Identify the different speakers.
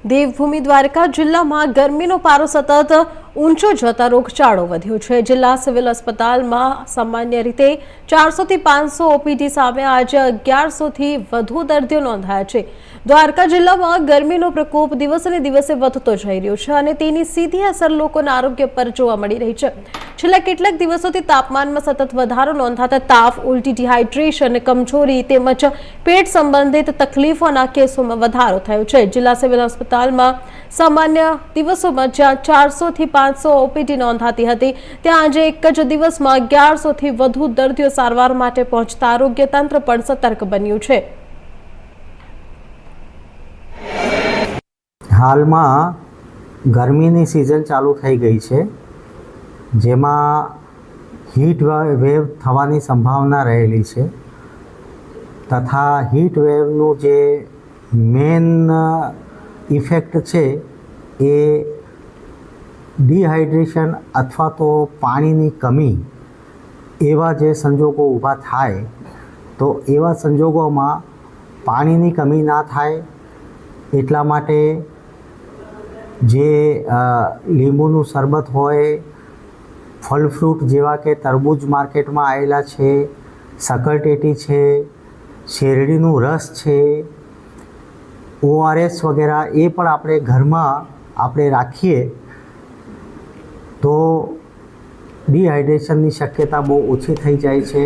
Speaker 1: દેવભૂમિ દ્વારકા જિલ્લામાં ગરમીનો પારો સતત ઊંચો જતા રોગચાળો વધ્યો છે। જિલ્લા સિવિલ अस्पतालમાં સામાન્ય રીતે 400 થી 500 ઓપીડી સામે આજે 1100 થી વધુ દર્દીઓ નોંધાયા છે। દ્વારકા જિલ્લામાં ગરમીનો પ્રકોપ દિવસે દિવસે વધતો જઈ રહ્યો છે અને તેની સીધી અસર લોકોના આરોગ્ય પર જોવા મળી રહી છે। છેલ્લા કેટલાક દિવસોથી તાપમાનમાં સતત વધારો નોંધાતા તાવ, ઉલટી, ડિહાઇડ્રેશન, કમજોરી તેમજ પેટ સંબંધિત તકલીફોના કેસોમાં વધારો થયો છે। જિલ્લા સિવિલ अस्पतालમાં સામાન્ય દિવસોમાં જ્યાં 400 થી 500 ઓપીડી નોંધાતી હતી ત્યાં આજે એક જ દિવસમાં 1100 થી વધુ દર્દીઓ સારવાર માટે પહોંચતા આરોગ્ય તંત્ર પણ સતર્ક બન્યું છે।
Speaker 2: હાલમાં ગરમીની સિઝન ચાલુ થઈ ગઈ છે, જેમાં હીટ વેવ થવાની સંભાવના રહેલી છે તથા હીટ વેવનું જે મેન ઇફેક્ટ છે એ ડિહાઇડ્રેશન અથવા તો પાણીની કમી એવા જે સંજોગો ઊભા થાય, તો એવા સંજોગોમાં પાણીની કમી ના થાય એટલા માટે જે લીંબુનું શરબત હોય, ફળ ફ્રૂટ જેવા કે તરબૂચ માર્કેટમાં આવેલા છે, સકરટેટી છે, શેરડીનું રસ છે, ORS વગેરે એ પણ આપણે ઘરમાં આપણે રાખીએ તો ડિહાઇડ્રેશનની શક્યતા બહુ ઓછી થઈ જાય છે।